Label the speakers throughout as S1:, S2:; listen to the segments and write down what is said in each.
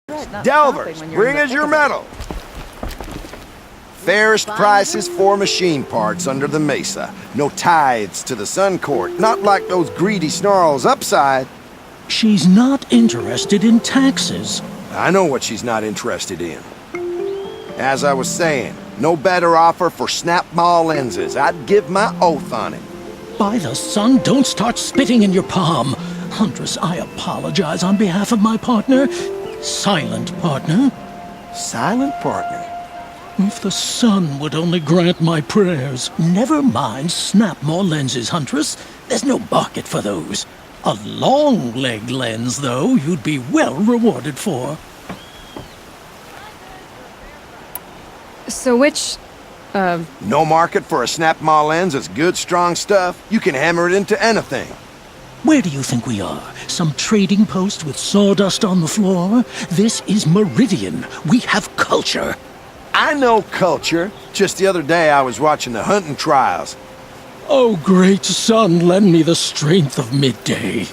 S1: Delvers, bring us your metal. Fairest prices for machine parts under the mesa. No tithes to the Sun Court, not like those greedy snarls upside.
S2: She's not interested in taxes.
S1: I know what she's not interested in. As I was saying, no better offer for snap-maw lenses. I'd give my oath on it.
S2: By the sun, don't start spitting in your palm. Huntress, I apologize on behalf of my partner. Silent partner.
S1: Silent partner?
S2: If the sun would only grant my prayers. Never mind snap-maw lenses, Huntress. There's no market for those. A long-leg lens, though, you'd be well rewarded for.
S3: So which,
S1: No market for a snap-maw lens is good, strong stuff. You can hammer it into anything.
S2: Where do you think we are? Some trading post with sawdust on the floor? This is Meridian. We have culture.
S1: I know culture. Just the other day I was watching the hunting trials.
S2: Oh, great sun, lend me the strength of midday.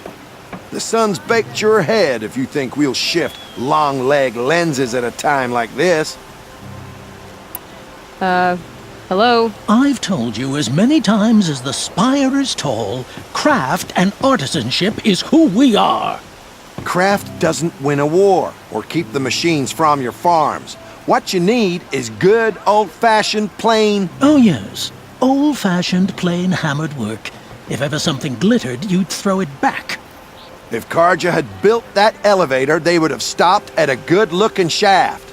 S1: The sun's baked your head if you think we'll shift long-leg lenses at a time like this.
S3: hello?
S2: I've told you as many times as the spire is tall, craft and artisanship is who we are.
S1: Craft doesn't win a war or keep the machines from your farms. What you need is good, old-fashioned, plain...
S2: Oh, yes. Old-fashioned, plain hammered work. If ever something glittered, you'd throw it back.
S1: If Karja had built that elevator, they would have stopped at a good-looking shaft.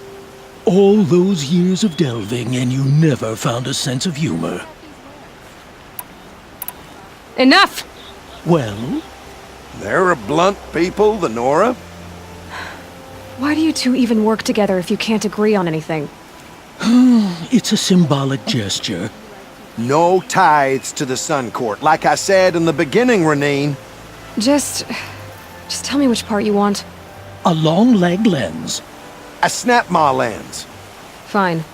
S2: All those years of delving, and you never found a sense of humor.
S3: Enough!
S2: Well?
S1: They're a blunt people, the Nora.
S3: Why do you two even work together if you can't agree on anything?
S2: It's a symbolic gesture.
S1: No tithes to the Sun Court. Like I said in the beginning, Renine.
S3: Just tell me which part you want.
S2: A long-leg lens.
S1: A snap-maw lens.
S3: Fine.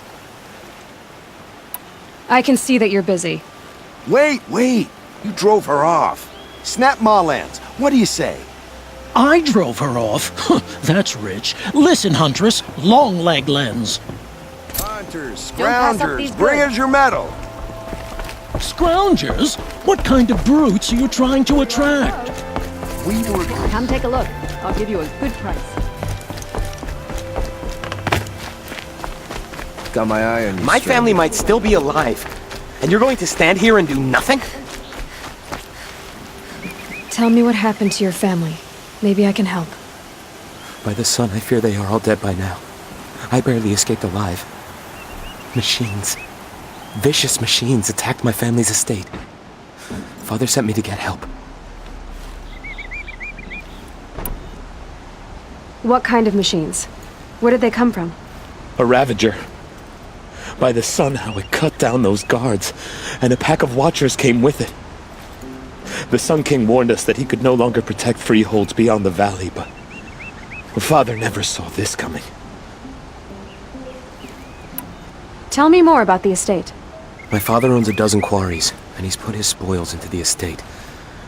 S3: I can see that you're busy.
S1: Wait. You drove her off. Snap-maw lens. What do you say?
S2: I drove her off. That's rich. Listen, Huntress, long-leg lens.
S1: Hunters, scroungers, bring us your metal.
S2: Scroungers? What kind of brutes are you trying to attract?
S1: We were...
S4: Come take a look. I'll give you a good price.
S5: Got my eye on you.
S6: My family might still be alive, and you're going to stand here and do nothing?
S3: Tell me what happened to your family. Maybe I can help.
S6: By the sun, I fear they are all dead by now. I barely escaped alive. Machines. Vicious machines attacked my family's estate. Father sent me to get help.
S3: What kind of machines? Where did they come from?
S6: A Ravager. By the sun, how it cut down those guards, and a pack of watchers came with it. The Sun King warned us that he could no longer protect freeholds beyond the valley, but Father never saw this coming.
S3: Tell me more about the estate.
S6: My father owns a dozen quarries, and he's put his spoils into the estate.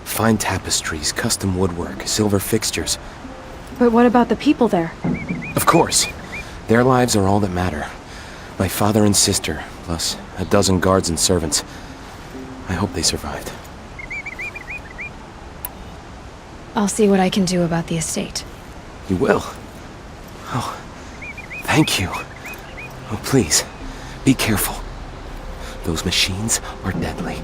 S6: Fine tapestries, custom woodwork, silver fixtures.
S3: But what about the people there?
S6: Of course. Their lives are all that matter. My father and sister, plus a dozen guards and servants. I hope they survived.
S3: I'll see what I can do about the estate.
S6: You will? Oh, thank you. Oh, please, be careful. Those machines are deadly.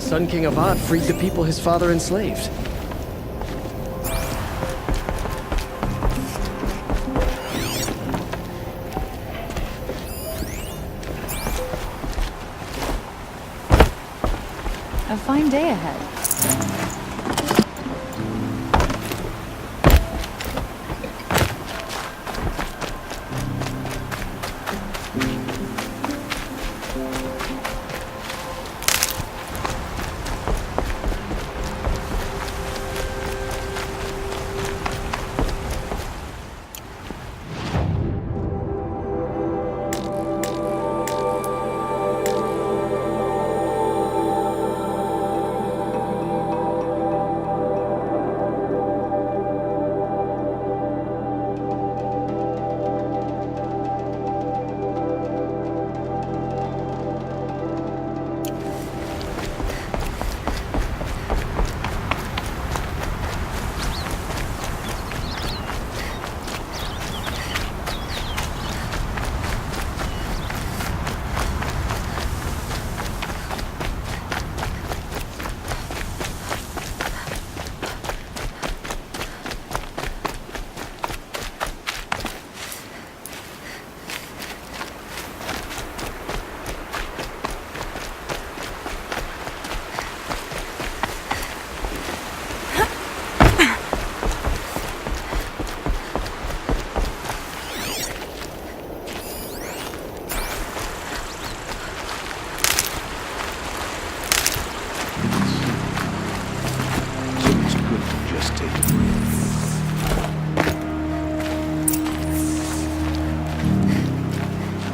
S5: Sun King Avad freed the people his father enslaved.
S4: A fine day ahead.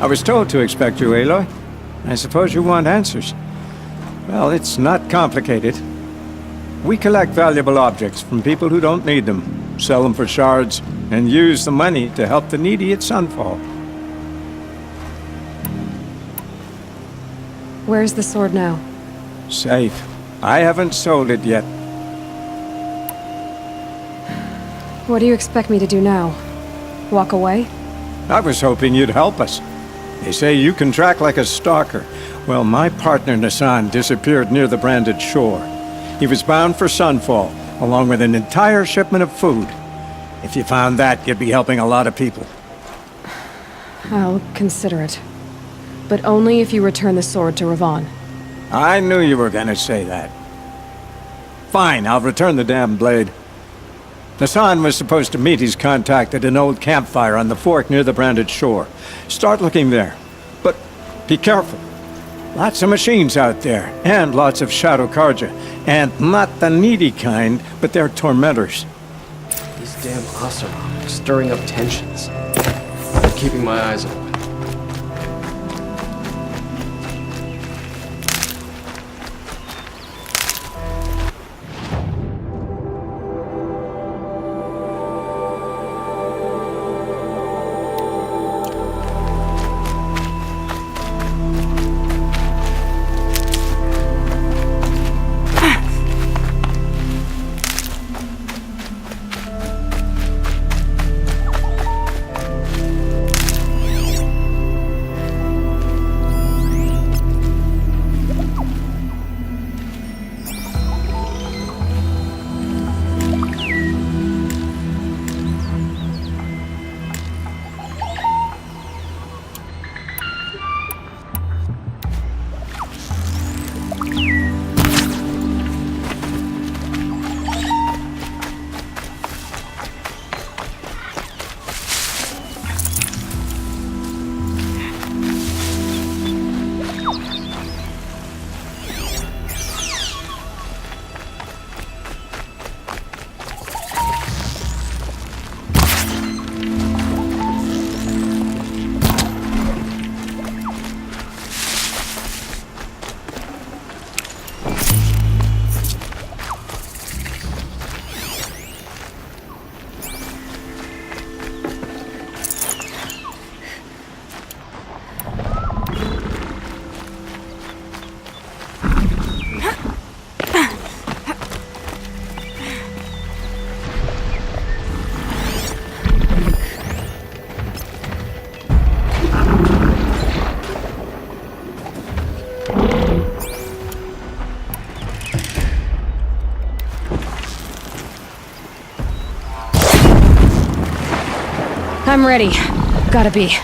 S7: I was told to expect you, Aloy. I suppose you want answers. Well, it's not complicated. We collect valuable objects from people who don't need them, sell them for shards, and use the money to help the needy at Sunfall.
S3: Where's the sword now?
S7: Safe. I haven't sold it yet.
S3: What do you expect me to do now? Walk away?
S7: I was hoping you'd help us. They say you can track like a stalker. Well, my partner Nassan disappeared near the branded shore. He was bound for Sunfall, along with an entire shipment of food. If you found that, you'd be helping a lot of people.
S3: I'll consider it. But only if you return the sword to Ravon.
S7: I knew you were gonna say that. Fine, I'll return the damn blade. Nassan was supposed to meet his contact at an old campfire on the fork near the branded shore. Start looking there. But be careful. Lots of machines out there, and lots of Shadow Karja. And not the needy kind, but they're tormentors.
S5: These damn Asura, stirring up tensions. I'm keeping my eyes open.
S3: I'm ready. Gotta be.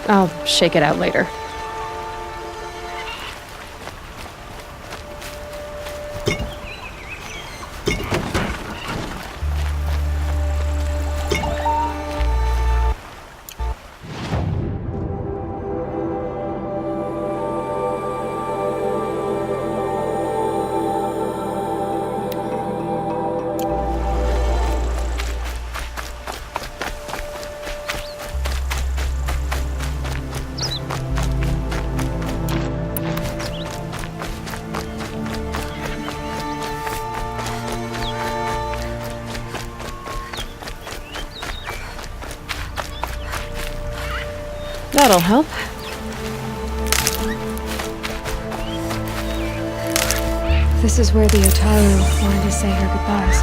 S3: I'll shake it out later. That'll help. This is where the Otaru wanted to say her goodbyes.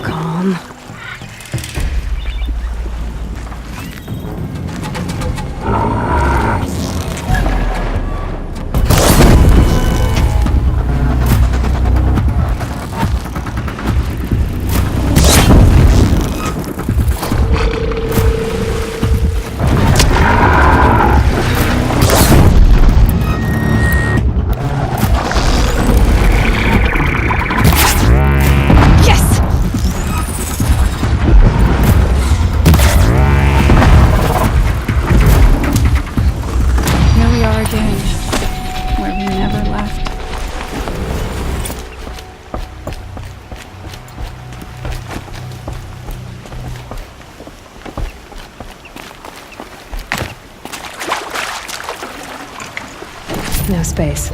S3: Calm. No space.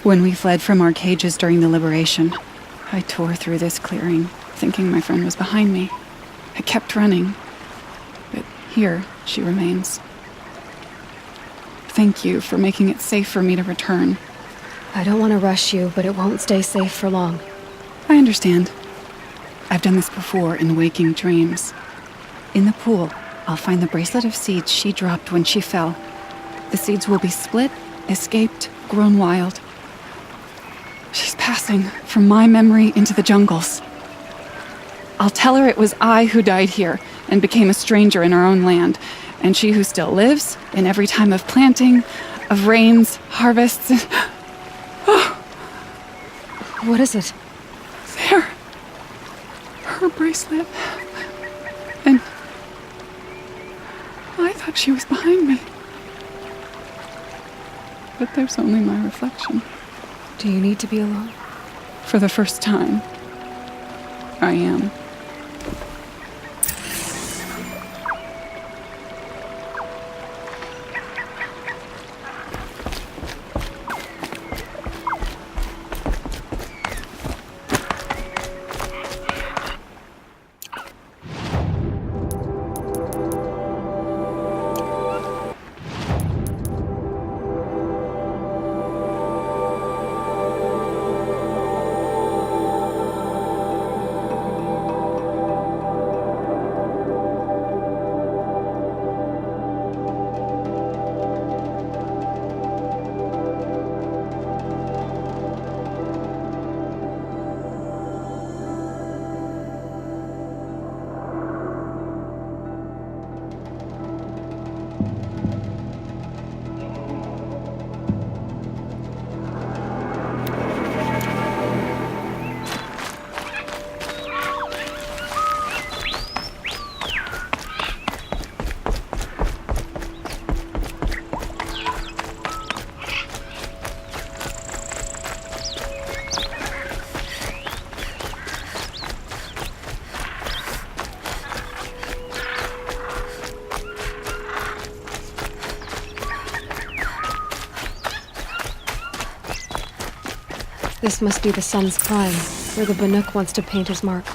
S8: When we fled from our cages during the liberation, I tore through this clearing, thinking my friend was behind me. I kept running, but here she remains. Thank you for making it safe for me to return.
S3: I don't want to rush you, but it won't stay safe for long.
S8: I understand. I've done this before in waking dreams. In the pool, I'll find the bracelet of seeds she dropped when she fell. The seeds will be split, escaped, grown wild. She's passing from my memory into the jungles. I'll tell her it was I who died here and became a stranger in our own land, and she who still lives in every time of planting, of rains, harvests, and... Oh.
S3: What is it?
S8: There. Her bracelet. And I thought she was behind me. But there's only my reflection.
S3: Do you need to be alone?
S8: For the first time, I am.
S3: This must be the sun's climb, where the Banuk wants to paint his mark.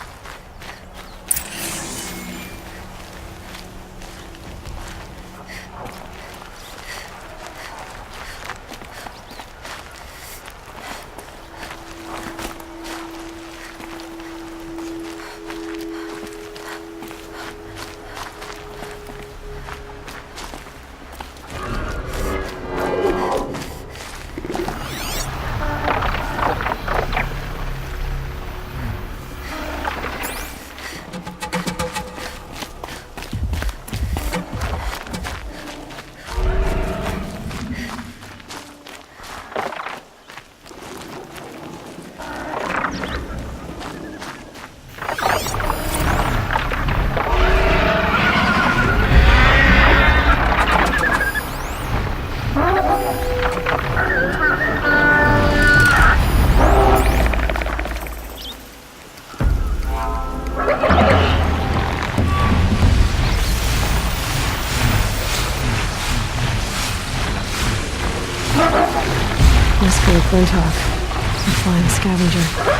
S3: Must be a Glinthawk, a flying scavenger.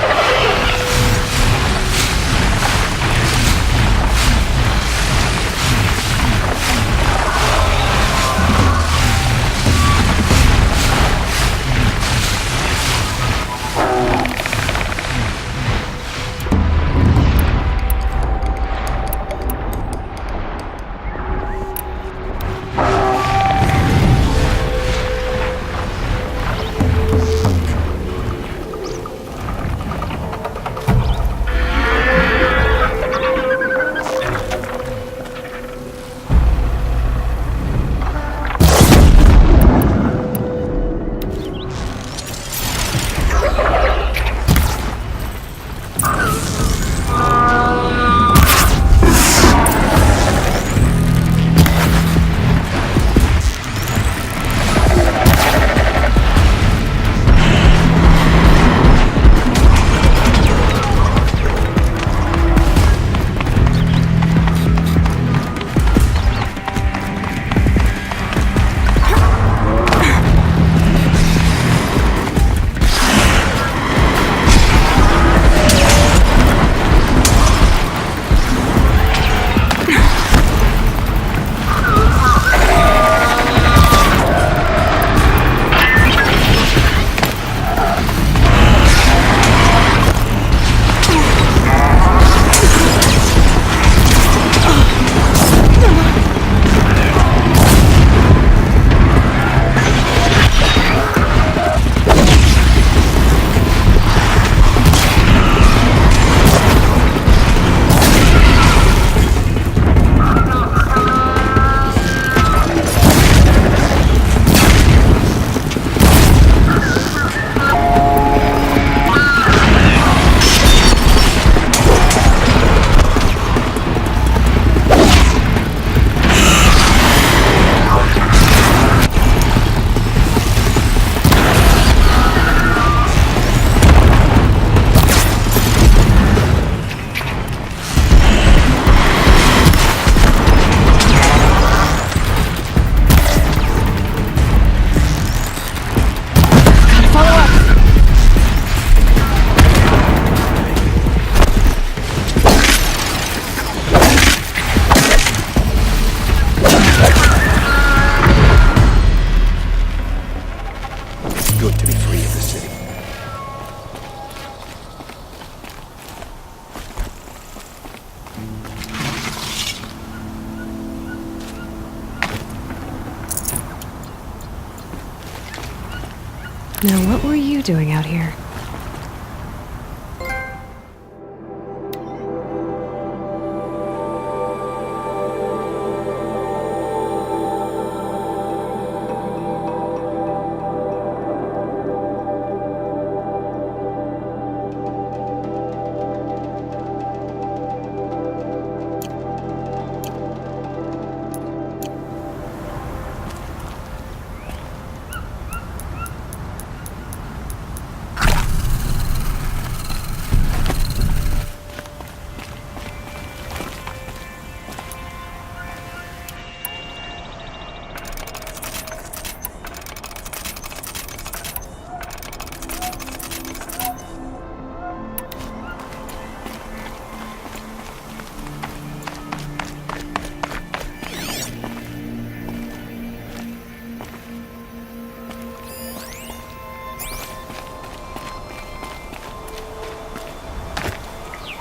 S3: Now, what were you doing out here?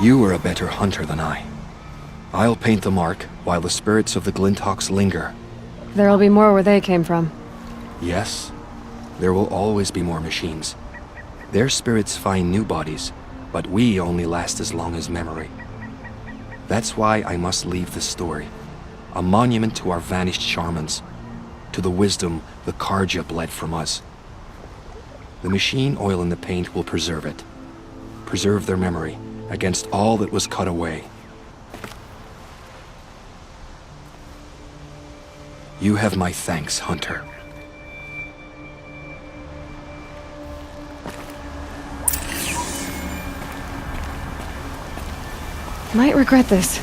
S9: You are a better hunter than I. I'll paint the mark while the spirits of the Glinthawks linger.
S3: There'll be more where they came from.
S9: Yes, there will always be more machines. Their spirits find new bodies, but we only last as long as memory. That's why I must leave this story. A monument to our vanished shamans, to the wisdom the Karja bled from us. The machine oil in the paint will preserve it. Preserve their memory against all that was cut away. You have my thanks, Hunter.
S3: Might regret this.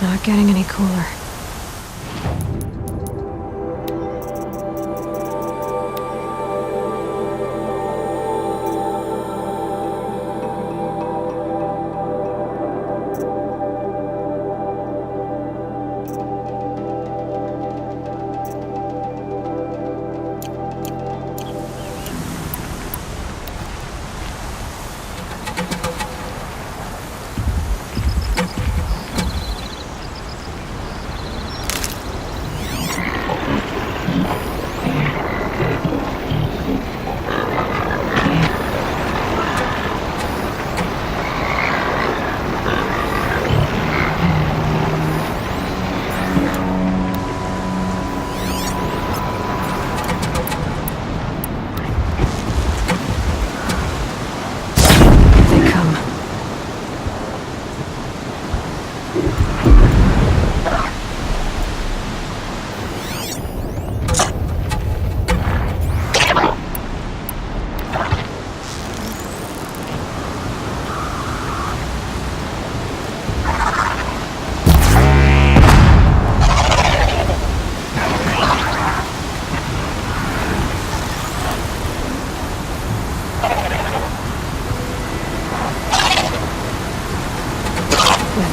S3: Not getting any cooler.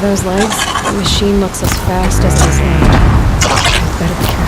S3: those legs, the machine looks as fast as it is loud. I better be careful.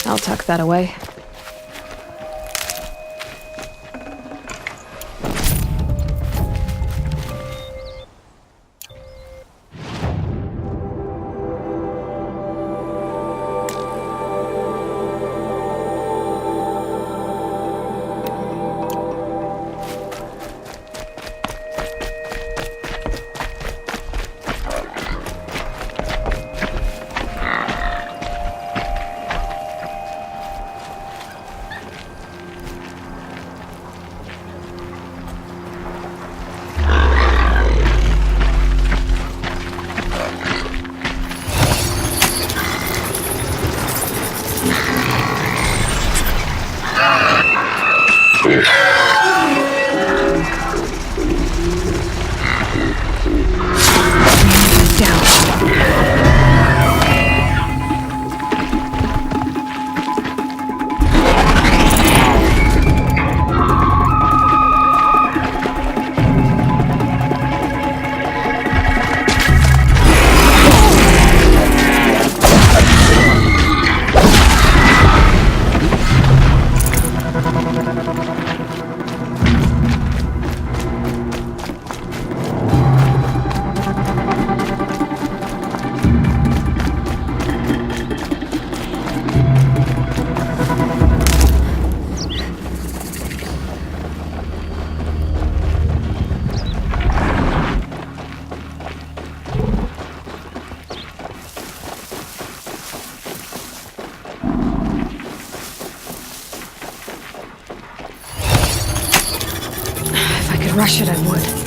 S3: I'll tuck that away. could rush it, I would.